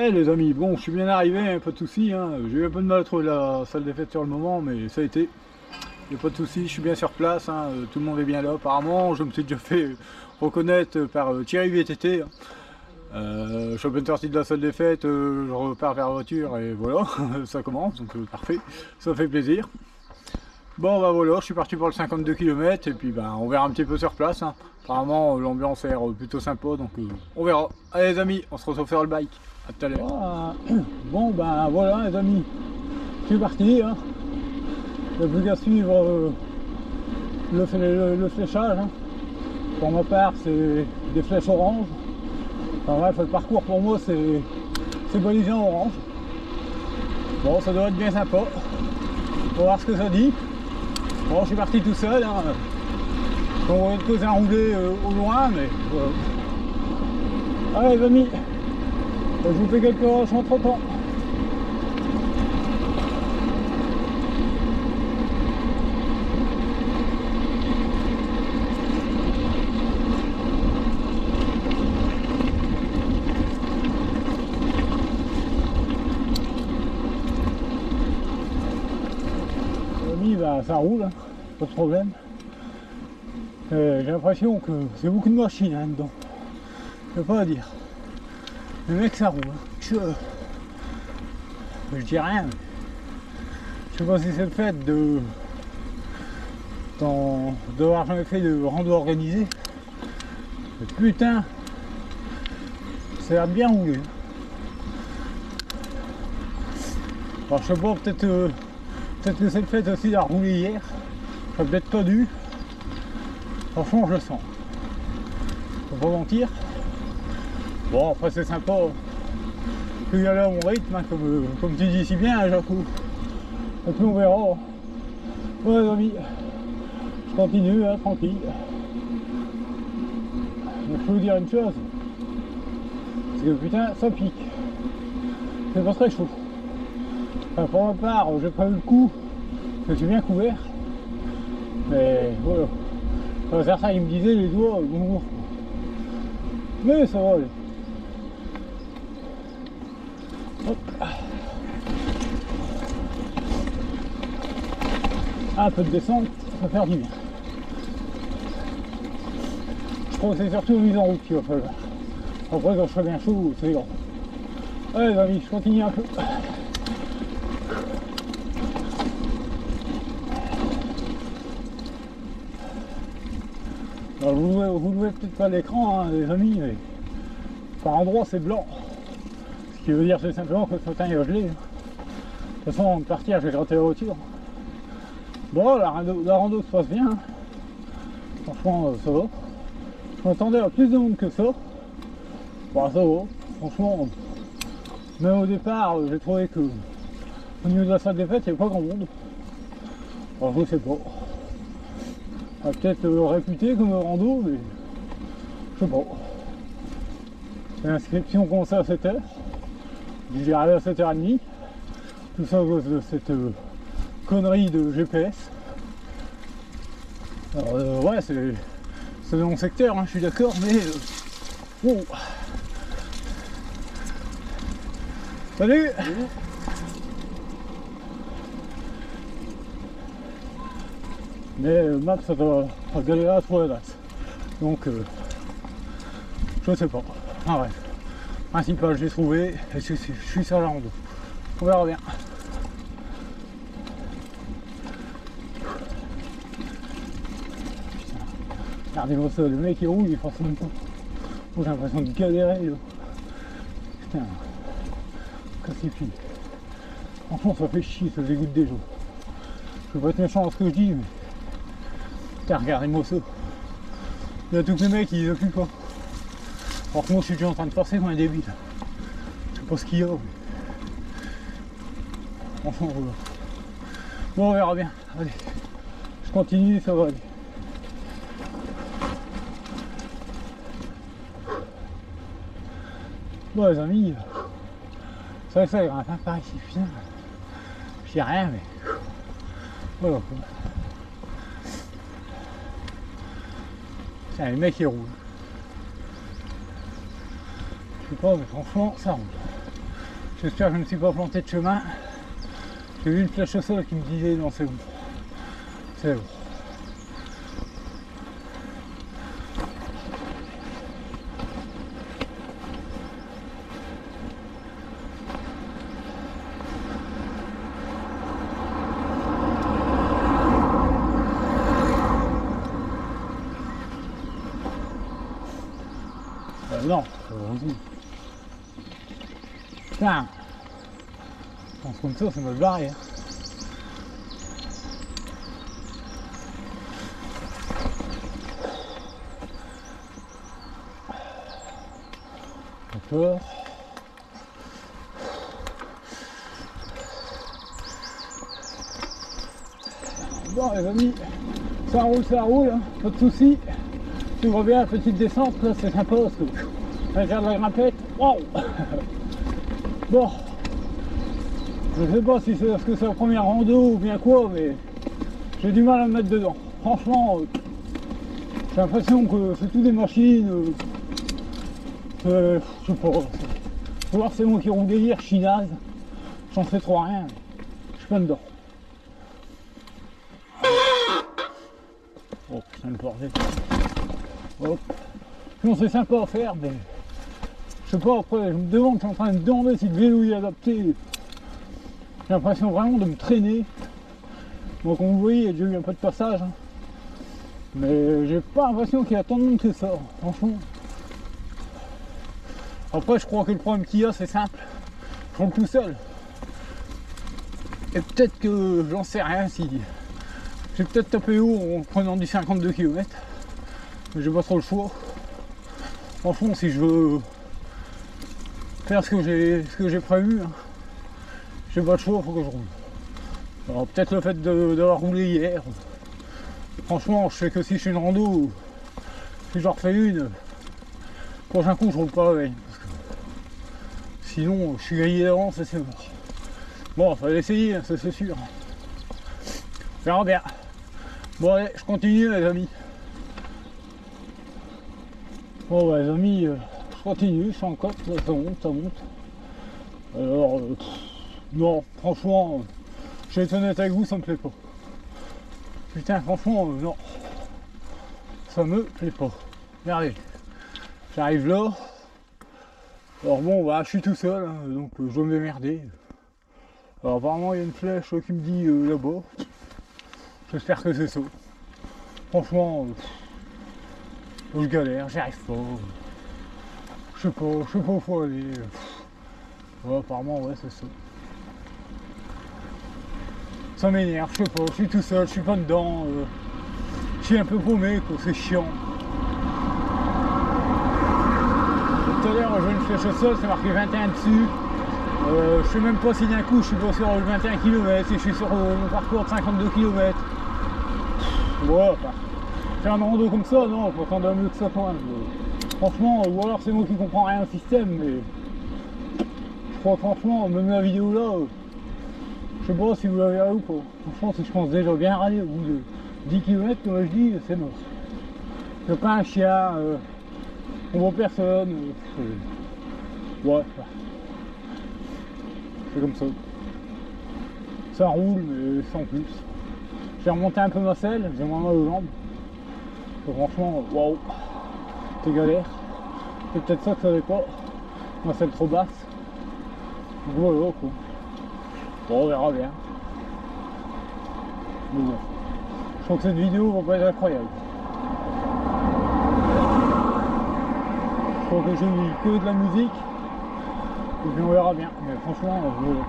Ouais les amis, bon je suis bien arrivé, hein, pas de soucis, hein. J'ai eu un peu de mal à trouver la salle des fêtes sur le moment, mais ça a été. Il n'y a pas de soucis, je suis bien sur place, hein. Tout le monde est bien là apparemment, je me suis déjà fait reconnaître par Thierry VTT. Hein. Je suis bien sorti de la salle des fêtes, je repars vers la voiture et voilà, ça commence, donc parfait, ça fait plaisir. Bon bah voilà, je suis parti pour le 52 km et puis bah, on verra un petit peu sur place. Hein. Apparemment l'ambiance a l'air plutôt sympa, donc on verra. Allez les amis, on se retrouve faire le bike. À tout à l'heure. Ah, bon ben voilà les amis, je suis parti. Hein. Il n'y a plus qu'à suivre le fléchage. Hein. Pour ma part c'est des flèches oranges. Enfin bref, le parcours pour moi c'est balisé en orange. Bon ça doit être bien sympa. On va voir ce que ça dit. Bon je suis parti tout seul. Hein. On voit une cause à rouler au loin, mais voilà. Allez les amis, je vous fais quelques roches entre temps. Les amis, bah, ça roule, hein, pas de problème. J'ai l'impression que c'est beaucoup de machines hein, dedans. Je peux pas dire. Le mec ça roule. Hein. Je dis rien. Mais je sais pas si c'est le fait d'avoir jamais fait de rando organisé. Mais putain, ça a l'air de bien rouler. Alors je sais pas, peut-être que c'est le fait aussi d'avoir roulé hier. J'aurais peut-être pas dû. Franchement je le sens. Faut pas mentir. Bon après c'est sympa. Je peux y aller à mon rythme, hein, comme tu dis si bien hein, Jaco. Et puis on verra. Ouais les amis, je continue hein, tranquille. Mais je peux vous dire une chose. C'est que putain ça pique. C'est pas très chaud. Enfin, pour ma part j'ai prévu le coup. Je suis bien couvert. Mais voilà. Certains ils me disaient les doigts bon. Mais ça va aller. Hop. Un peu de descente, ça va faire du bien. Je crois que c'est surtout mise en route qu'il va falloir. Après quand je serai bien chaud, c'est grand. Allez les amis, je continue un peu. Alors, vous ne voyez peut-être pas l'écran, hein, les amis, mais par endroits c'est blanc. Ce qui veut dire c'est simplement que le matin il va geler. De toute façon, avant de partir, je vais gratter la voiture. Bon, la rando se passe bien. Hein. Franchement, ça va. Je m'attendais à plus de monde que ça. Bon, ça va. Franchement, même au départ, j'ai trouvé que au niveau de la salle des fêtes, il n'y avait pas grand monde. Alors, je sais pas. Peut-être réputé comme rando, mais je sais pas. L'inscription commençait à 7h. J'y arrivé à 7h30. Tout ça à cause de cette connerie de GPS. Alors ouais, c'est dans mon secteur, hein, je suis d'accord, mais oh. Salut. Mais Max ça doit galérer à trouver l'adresse. Donc je sais pas. Ah bref. Principal, je l'ai trouvé et je suis sur la rando. On verra bien. Putain. Regardez-moi ça, le mec il roule, il force même pas. Oh, j'ai l'impression de galérer là. Putain. Casse-les-pieds. Franchement ça fait chier, ça dégoûte déjà. Je veux pas être méchant dans ce que je dis mais. Putain, regardez-moi ça. Il y a tous les mecs qui les occupent pas. Alors que moi je suis déjà en train de forcer comme un débile. Je sais pas ce qu'il y a. Mais... Franchement, voilà. Bon, on verra bien. Allez, je continue, ça va aller. Bon, les amis, c'est vrai que ça grimpe hein, par ici, putain. Je dis rien, mais voilà quoi. Putain, les mecs ils roulent. Je sais pas, mais franchement, ça roule. J'espère que je ne me suis pas planté de chemin. J'ai vu une flèche au sol qui me disait non, c'est bon. C'est bon. Non, vas-y. Putain, on se comme ça me barrer. Hein. D'accord. Bon les amis, ça roule, hein, pas de soucis. Tu vois bien la petite descente, là c'est sympa parce que ça va faire de la grimpette. Wow. Bon, je sais pas si c'est parce que c'est la première rando ou bien quoi, mais j'ai du mal à me mettre dedans. Franchement, j'ai l'impression que c'est tout des machines. Je sais pas. Faut voir c'est moi qui roule délire, chinaze. J'en sais trop rien. Je suis pas dedans. Oh putain le bordel. Hop. Sinon c'est sympa à faire, mais je sais pas, après je me demande, je suis en train de me demander si le vélo est adapté. J'ai l'impression vraiment de me traîner. Donc comme vous voyez, il y a déjà eu un peu de passage. Hein. Mais j'ai pas l'impression qu'il y a tant de monde que ça, franchement. Après je crois que le problème qu'il y a c'est simple. Je roule tout seul. Et peut-être que j'en sais rien si. J'ai peut-être tapé haut en prenant du 52 km. Mais j'ai pas trop le choix. Franchement, si je veux faire ce que j'ai prévu, hein, j'ai pas le choix, il faut que je roule. Alors peut-être le fait d'avoir roulé hier. Franchement, je sais que si je fais une rando, si j'en refais une, prochain coup je roule pas la veille. Parce que sinon, je suis grillé d'avance et c'est mort. Bon, il fallait essayer, hein, ça c'est sûr. On verra bien. Bon allez, je continue les amis. Bon bah, les amis, je continue, je suis en côte, là, ça monte, ça monte. Alors, non, franchement, je vais être honnête avec vous, ça me plaît pas. Putain, franchement, non. Ça me plaît pas. Regardez, j'arrive là. Alors bon, bah, je suis tout seul, hein, donc je dois me démerder. Alors apparemment, il y a une flèche qui me dit là-bas. J'espère que c'est ça. Franchement, je galère, j'y arrive pas. Je sais pas où faut aller. Ouais, apparemment, ouais, c'est ça. Ça m'énerve, je sais pas, je suis tout seul, je suis pas dedans. Je suis un peu paumé, quoi, c'est chiant. Tout à l'heure, j'ai une flèche au sol, c'est marqué 21 dessus. Je sais même pas si d'un coup je suis pas sur le 21 km et je suis sur mon parcours de 52 km. Ouais, enfin, faire un rando comme ça, non, faut attendre mieux que ça quand même. Franchement, ou alors c'est moi qui comprends rien au système, mais je crois franchement, même la vidéo là, je sais pas si vous la verrez ou pas. Franchement, je pense déjà bien râler au bout de 10 km, comme je dis, c'est mort. C'est pas un chien, on voit personne. Ouais, c'est comme ça. Ça roule, mais sans plus. J'ai remonté un peu ma selle, j'ai moins mal aux jambes. Franchement, waouh, c'est galère. C'est peut-être ça que ça avait pas. Ma selle trop basse. Donc voilà quoi. Bon, on verra bien. Mais bon. Je crois que cette vidéo va pas être incroyable. Je crois que j'ai mis que de la musique. Et puis on verra bien. Mais franchement, voilà.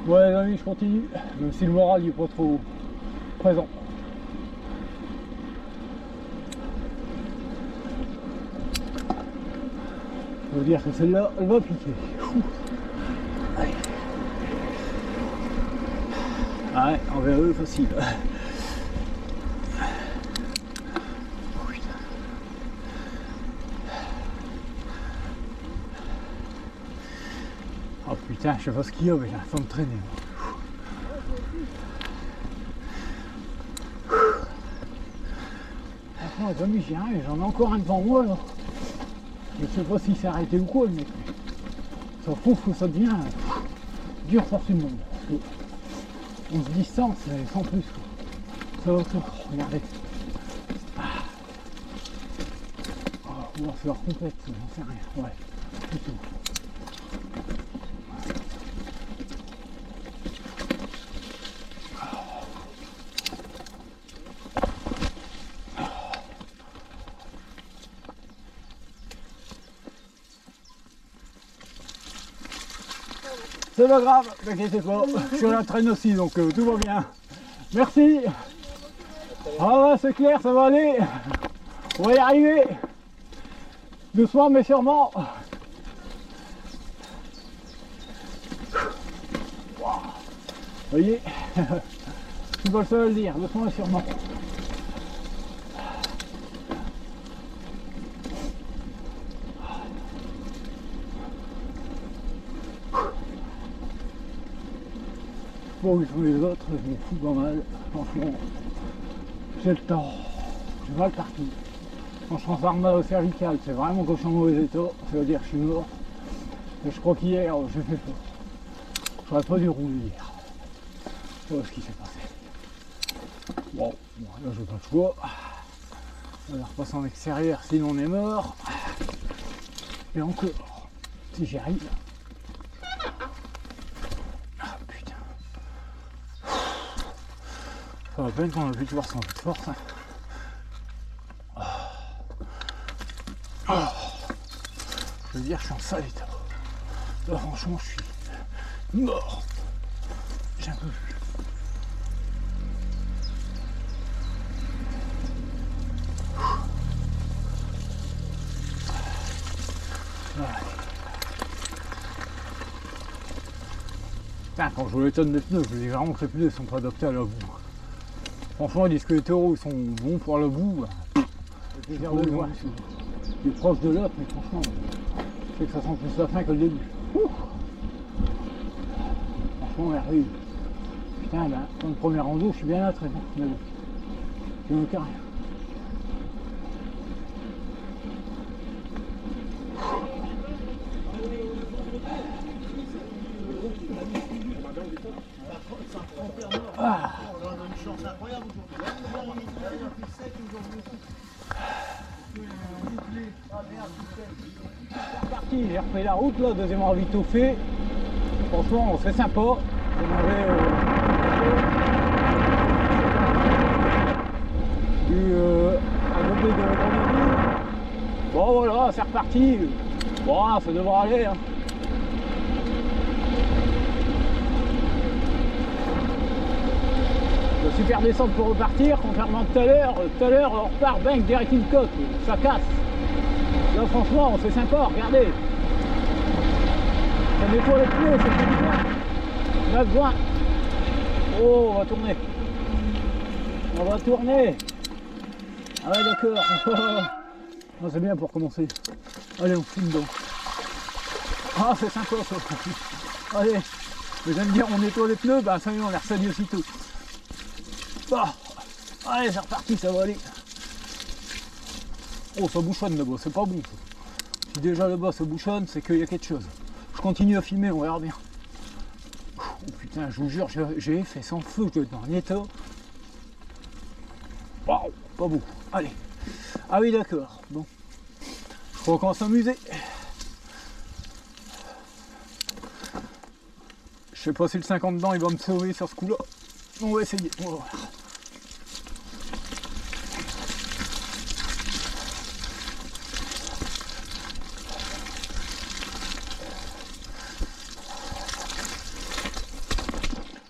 Ouais les amis, je continue. Même si le moral n'est pas trop présent. Je veux dire que celle-là, elle va piquer. Allez. Ah ouais, envers eux, facile. Oh, putain. Oh putain, je sais pas ce qu'il y a, mais j'ai l'impression de me traîner. Franchement, les amis, j'y arrive, j'en ai encore un devant moi là. Je sais pas s'il s'est arrêté ou quoi le mec. Sauf que ça devient dur pour tout le monde. On se distance, mais sans plus. Ça va tout, regardez. On va faire complète, j'en sais rien. Ouais, plutôt. C'est pas grave, t'inquiète pas, je suis à la traîne aussi, donc tout va bien. Merci. Ah ouais, c'est clair, ça va aller. On va y arriver. Doucement mais sûrement. Vous voyez, je suis pas le seul à le dire, doucement mais sûrement. Bon, où sont les autres, je m'en fous pas mal, franchement, j'ai le temps, j'ai mal partout. Quand je transforme mal au cervical, c'est vraiment que je suis en mauvais état, ça veut dire que je suis mort. Et je crois qu'hier, j'ai fait fort. J'aurais pas dû rouler hier. Je vois ce qui s'est passé. Bon, là j'ai pas le choix. On va repasser en extérieur, sinon on est mort. Et encore, si j'y arrive. Ça va peine qu'on a pu te voir sans toute force. Je veux dire, je suis en sale état. Là, franchement, je suis mort. J'ai un peu vu. Putain, quand je vois l'état de mes pneus, je dis vraiment que les pneus ne sont pas adaptés à la boue. Franchement, ils disent que les taureaux ils sont bons pour la boue. C'est plaisir de le voir. Il est proche de l'autre, mais franchement, c'est que ça sent plus la fin que le début. Ouh. Franchement, merveilleux. Putain, ben, dans le premier rando, je suis bien là, très bien. Mais bon, je ne veux rien. Ah. C'est reparti, j'ai refait la route là, deuxième ravito fait. Franchement, c'est sympa. J'ai mangé un gobelet de grenadine. Bon voilà, c'est reparti. Bon, ça devrait aller. Hein. Super descente pour repartir, contrairement à tout à l'heure. Tout à l'heure, on repart, bang, direct une côte, ça casse. Là, franchement, c'est sympa, regardez. Ça nettoie les pneus, c'est plus bien. 9 juin. Oh, on va tourner. On va tourner. Ah ouais, d'accord. Non, c'est bien pour commencer. Allez, on fout dedans. Ah, c'est sympa ça. Allez. Mais j'aime bien, on nettoie les pneus, bah ça y est, on les ressalit aussitôt. Bon, allez, c'est reparti, ça va aller. Oh, ça bouchonne là-bas, c'est pas bon. Si déjà là-bas ça bouchonne, c'est qu'il y a quelque chose. Je continue à filmer, on verra bien. Oh putain, je vous jure, j'ai fait sans feu, je dois être dans un état. Waouh, pas beau. Allez. Ah oui, d'accord. Bon. Je crois qu'on va s'amuser. Je sais pas si le 50 dedans il va me sauver sur ce coup-là. On va essayer, on va voir.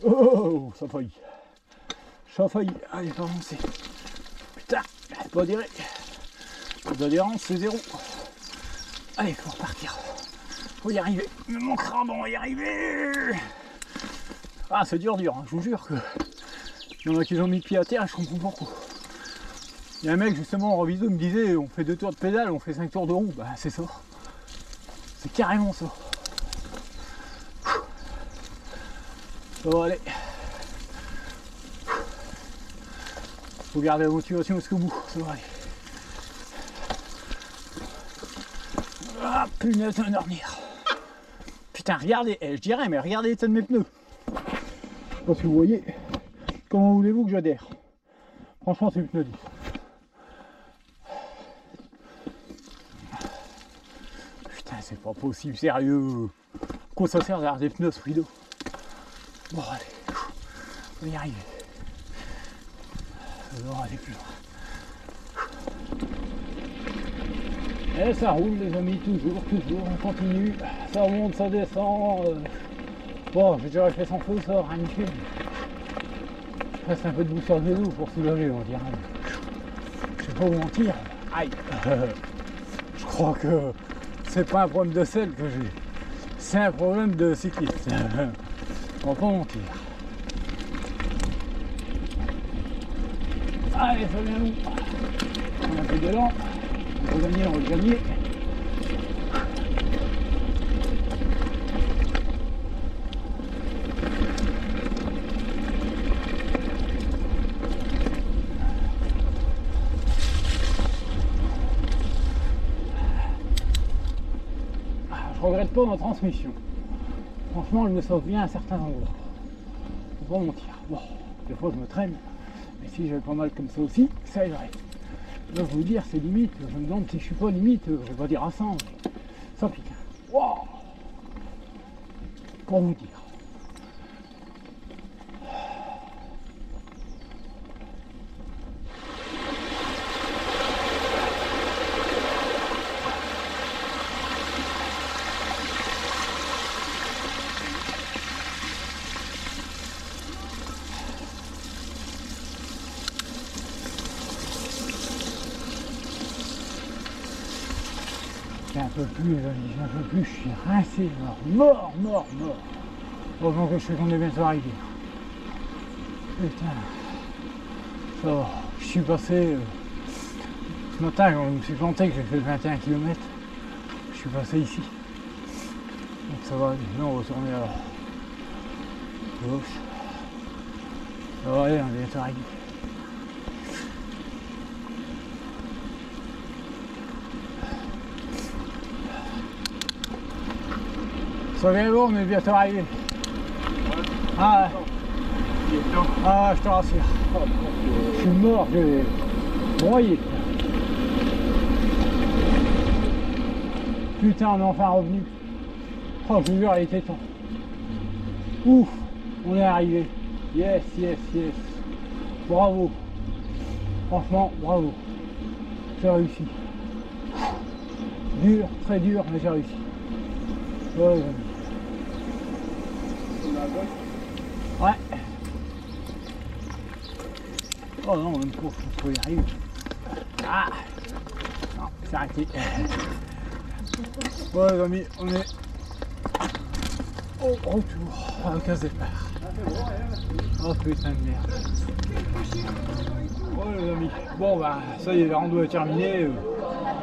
Oh, ça a failli. Ça a failli. Allez, pas avancer. Putain, pas d'adhérence. Pas d'adhérence, c'est zéro. Allez, faut repartir. Faut y arriver. Il me manquera, bon, on va y arriver. Ah, c'est dur, hein. Je vous jure que il y en a qui ont mis le pied à terre et je comprends pourquoi. Il y a un mec justement en reviso il me disait on fait 2 tours de pédale, on fait 5 tours de roue. Bah c'est ça. C'est carrément ça. Ça va aller. Faut garder la motivation jusqu'au bout, ça va aller. Ah punaise, un dormir. Putain, regardez, je dirais, mais regardez l'état de mes pneus. Je sais pas si vous voyez. Comment voulez-vous que j'adhère? Franchement, c'est une pneu 10. Putain, c'est pas possible, sérieux. Quoi ça sert d'avoir des pneus ce frido? Bon, allez, on va y arriver. On va aller plus loin. Et ça roule les amis, toujours, on continue. Ça monte, ça descend. Bon, j'ai déjà fait sans feu, ça, rien de fait. Il reste un peu de boue sur le vélo pour soulager, on dirait. Je sais pas vous mentir. Aïe. Je crois que c'est pas un problème de sel que j'ai. C'est un problème de cycliste. On va pas mentir. Allez, ça vient nous. On a fait de l'an. On va le gagner. Je regrette pas ma transmission. Franchement, elle me sauve bien à certains endroits. Faut pas mentir. Bon, des fois je me traîne. Mais si j'avais pas mal comme ça aussi, ça irait. Là, je vous dire, c'est limite. Je me demande si je suis pas limite. Je vais pas dire à 100, mais ça pique. Wow, pour vous dire. Un peu plus, un peu plus, je suis rincé, mort. Heureusement que je sais qu'on est bientôt arrivé. Putain, ça va, je suis passé, ce matin quand je me suis planté, que j'ai fait 21 km, je suis passé ici. Donc ça va, là on va retourner à gauche. Ça va aller, on est bientôt arrivé. Ça vient bon, on est bientôt arrivé. Ah ouais. Ah, je te rassure. Je suis mort, j'ai broyé. Putain, on est enfin revenu. Oh, je vous jure, il était temps. Ouf, on est arrivé. Yes. Bravo. Franchement, bravo. J'ai réussi. Dur, très dur, mais j'ai réussi. Ouais. Ouais. Oh non, même pas, faut y arriver. Ah non, c'est arrêté. Ouais les amis, on est au retour à la case départ. Oh putain de merde. Ouais les amis, bon bah ça y est, la rando est terminée.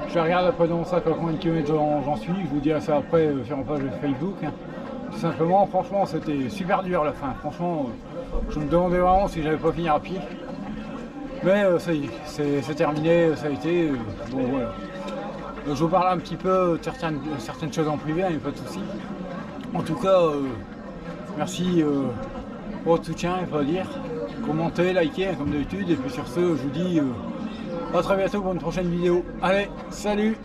Je regarde après dans mon sac à combien de kilomètres j'en suis, je vous dirai ça après sur ma page Facebook. Tout simplement, franchement c'était super dur à la fin. Franchement, je me demandais vraiment si j'allais pas finir à pied. Mais ça y est, c'est terminé, ça a été. Bon voilà. Je vous parle un petit peu de certaines choses en privé, il n'y a pas de souci. En tout cas, merci pour votre soutien, il faut dire. Commentez, likez comme d'habitude. Et puis sur ce, je vous dis à très bientôt pour une prochaine vidéo. Allez, salut!